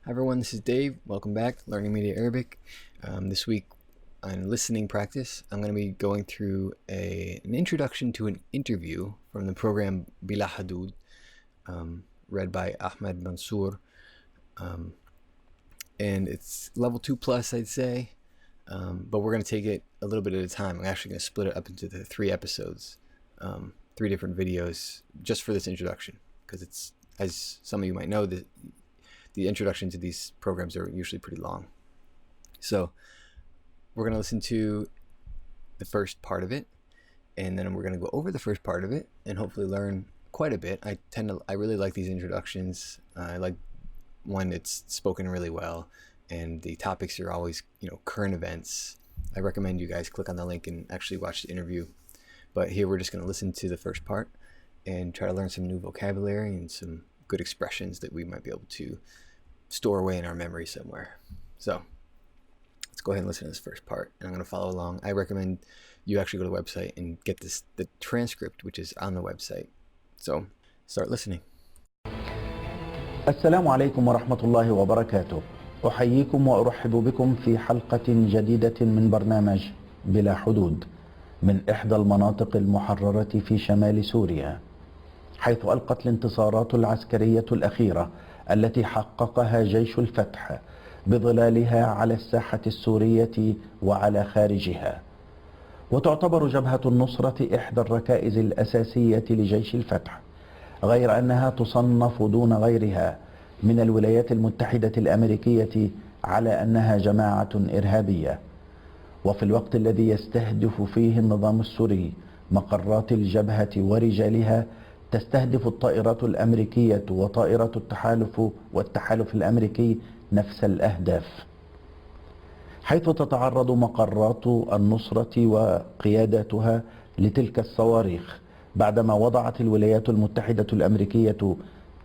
Hi everyone, this is Dave. Welcome back, Learning Media Arabic. This week on listening practice, I'm going to be going through an introduction to an interview from the program Bila Hadood, read by Ahmed Mansour. And it's level 2 plus, I'd say, but we're going to take it a little bit at a time. I'm actually going to split it up into the 3 episodes, 3 different videos, just for this introduction, because it's, as some of you might know, the introduction to these programs are usually pretty long. So we're going to listen to the first part of it, and then we're going to go over the first part of it and hopefully learn quite a bit. I really like these introductions. I like one that's spoken really well, and the topics are always, current events. I recommend you guys click on the link and actually watch the interview. But here we're just going to listen to the first part and try to learn some new vocabulary and some good expressions that we might be able to store away in our memory somewhere. So let's go ahead and listen to this first part, and I'm going to follow along. I recommend you actually go to the website and get the transcript, which is on the website. So start listening. السلام عليكم ورحمة الله وبركاته. أحييكم وأرحب بكم في حلقة جديدة من برنامج بلا حدود من إحدى المناطق المحررة في شمال سوريا، حيث ألقت الانتصارات العسكرية الأخيرة التي حققها جيش الفتح بظلالها على الساحة السورية وعلى خارجها. وتعتبر جبهة النصرة إحدى الركائز الأساسية لجيش الفتح، غير أنها تصنف دون غيرها من الولايات المتحدة الأمريكية على أنها جماعة إرهابية. وفي الوقت الذي يستهدف فيه النظام السوري مقرات الجبهة ورجالها، تستهدف الطائرات الأمريكية وطائرات التحالف الأمريكي نفس الأهداف، حيث تتعرض مقرات النصرة وقياداتها لتلك الصواريخ، بعدما وضعت الولايات المتحدة الأمريكية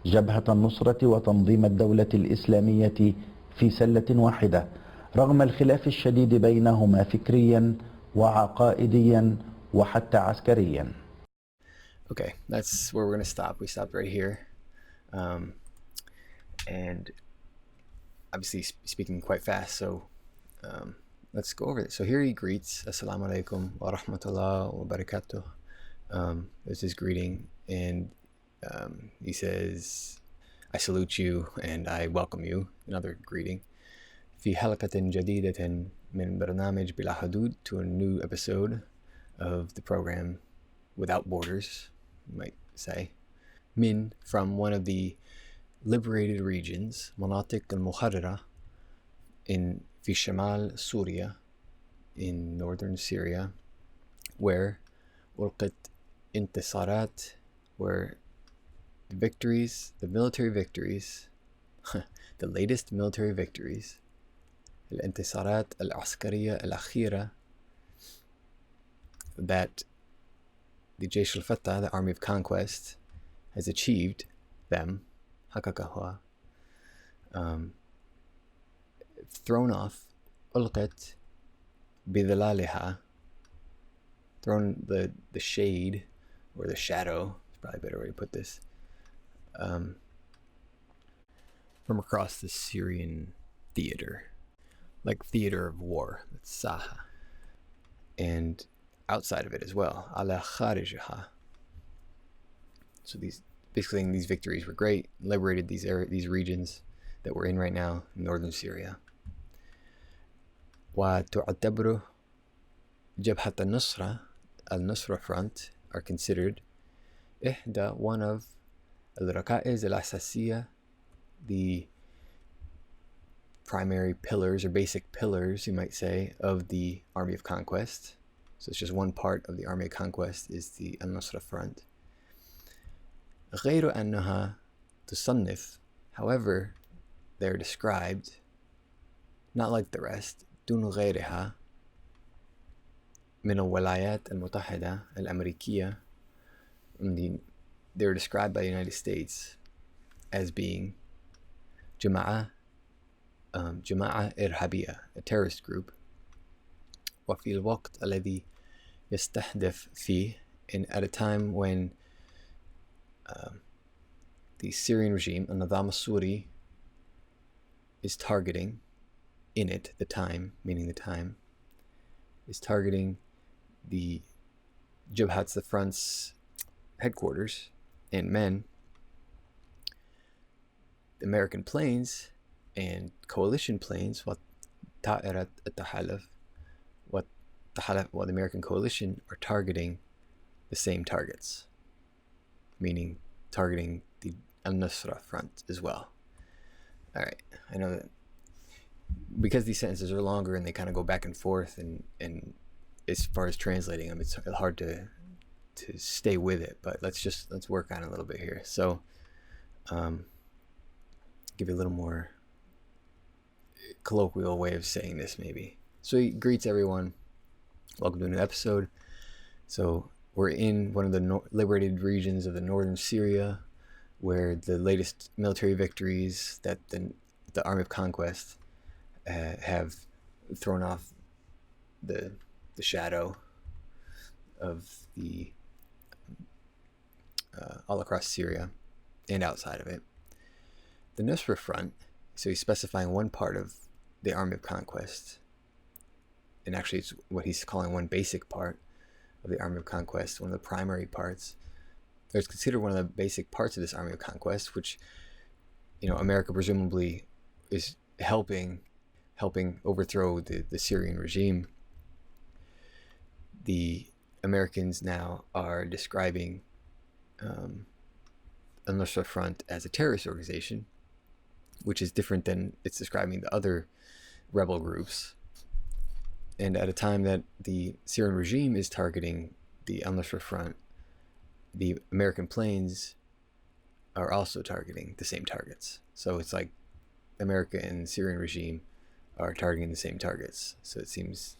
جبهة النصرة وتنظيم الدولة الإسلامية في سلة واحدة، رغم الخلاف الشديد بينهما فكريا وعقائديا وحتى عسكريا. Okay, that's where we're going to stop. We stopped right here. And obviously speaking quite fast, so let's go over it. So here he greets, Assalamu alaikum wa rahmatullah wa barakatuh. There's his greeting, and he says, I salute you and I welcome you. Another greeting. في حلقة جديدة من برنامج بلا حدود, to a new episode of the program Without Borders, you might say. Min, from one of the liberated regions, مناطق المحررة, in في شمال سوريا, in northern Syria, where ألقت انتصارات, where the victories, the military victories, the latest military victories, الانتصارات العسكرية الأخيرة, that the Jaysh al-Fatah, the Army of Conquest, has achieved them, حققها, thrown off, ألقت بظلالها, thrown the shade, or the shadow, is probably a better way to put this, from across the Syrian theater, like theater of war, that's saha, and outside of it as well, ala kharijaha. So these victories were great, liberated these regions that we're in right now in northern Syria. وتعتبر جبهة النصرة, al-Nusra front, are considered one of الركائز الأساسية, the primary pillars or basic pillars, you might say, of the Army of Conquest. So it's just one part of the Army of Conquest is the al-Nusra front. غير أنها تصنف, however, they're described not like the rest, دون غيرها من الولايات المتحدة الأمريكية. They're described by the United States as being جماعة إرهابية, a terrorist group. وفي الوقت الذي يستهدف فيه, and at a time when the Syrian regime, النظام السوري, is targeting in it, the time, meaning the time, is targeting the Jabhats, the front's headquarters and men, American planes and coalition planes, what Ta'irat al-Tahalaf, what the American coalition are targeting the same targets, meaning targeting the al-Nusra front as well. All right, I know that because these sentences are longer and they kind of go back and forth, and as far as translating them, it's hard to stay with it, but let's work on it a little bit here. So give you a little more colloquial way of saying this maybe. So he greets everyone, welcome to a new episode. So we're in one of the liberated regions of the northern Syria, where the latest military victories that the Army of Conquest have thrown off the shadow of the all across Syria and outside of it. The Nusra front, so he's specifying one part of the Army of Conquest, and actually it's what he's calling one basic part of the Army of Conquest, one of the primary parts. It's considered one of the basic parts of this Army of Conquest, which, America presumably is helping overthrow the Syrian regime. The Americans now are describing al-Nusra Front as a terrorist organization, which is different than it's describing the other rebel groups. And at a time that the Syrian regime is targeting the al-Nusra Front, the American planes are also targeting the same targets. So it's like America and the Syrian regime are targeting the same targets. So it seems,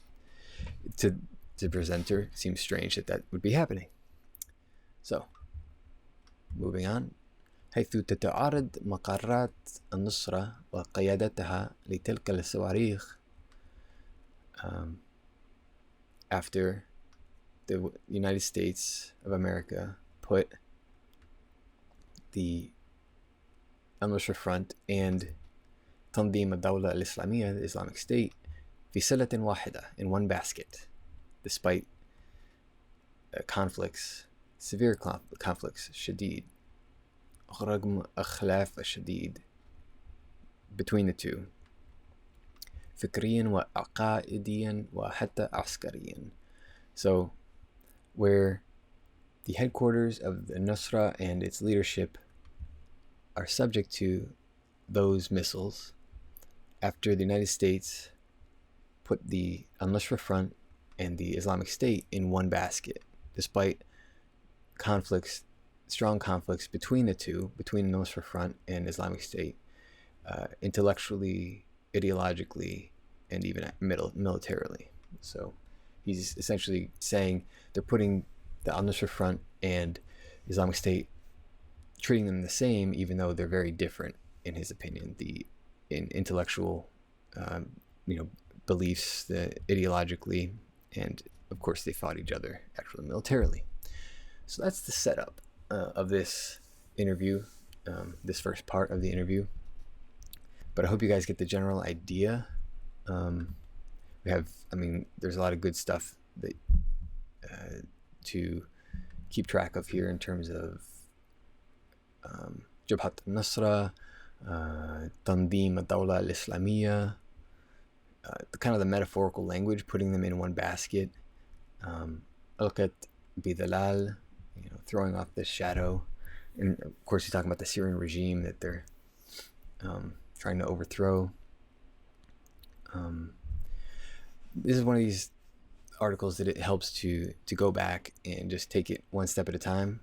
to the presenter, it seems strange that would be happening. So, moving on. حيث تتعارض مقرات النصرة وقيادتها لتلك الصواريخ after the United States of America put the al-Nusra Front and تنظيم الدولة الإسلامية, the Islamic State, في سلة واحدة, in one basket, despite conflicts, severe conflicts, شديد, رغم الخلاف الشديد between the two, فكريا وعقائديا وحتى عسكريا. So, where the headquarters of the Nusra and its leadership are subject to those missiles, after the United States put the al-Nusra Front and the Islamic State in one basket, despite strong conflicts between the two, between the Nusra Front and Islamic State, intellectually, ideologically, and even militarily. So he's essentially saying they're putting the al-Nusra Front and Islamic State, treating them the same, even though they're very different in his opinion. In intellectual, beliefs, ideologically, and of course they fought each other actually militarily. So that's the setup of this interview, this first part of the interview. But I hope you guys get the general idea. There's a lot of good stuff that to keep track of here in terms of Jabhat al-Nusra, Tandim al-Dawla al-Islamiyya, kind of the metaphorical language, putting them in one basket. Alqat bidalal, throwing off this shadow. And of course he's talking about the Syrian regime that they're trying to overthrow. This is one of these articles that it helps to go back and just take it one step at a time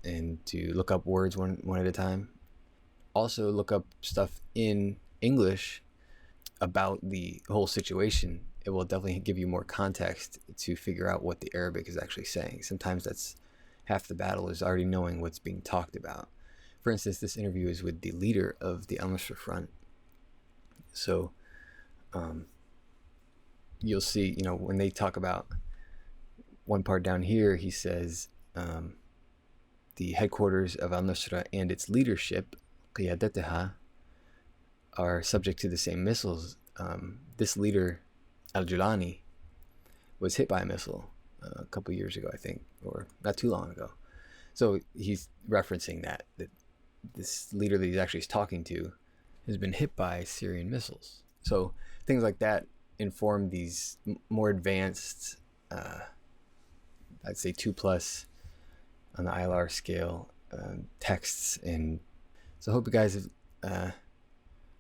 and to look up words one at a time. Also look up stuff in English about the whole situation. It will definitely give you more context to figure out what the Arabic is actually saying. Sometimes that's half the battle, is already knowing what's being talked about. For instance, this interview is with the leader of the al-Nusra Front. So you'll see, when they talk about one part down here, he says the headquarters of al-Nusra and its leadership, قيادتها, are subject to the same missiles. This leader, al-Julani, was hit by a missile a couple years ago, I think, or not too long ago. So he's referencing that this leader that he's actually talking to has been hit by Syrian missiles. So things like that inform these more advanced, I'd say 2+ on the ILR scale, texts. And so I hope you guys have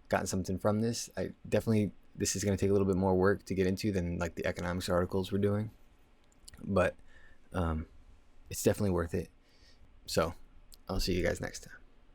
gotten something from this. This is going to take a little bit more work to get into than like the economics articles we're doing, but it's definitely worth it. So I'll see you guys next time.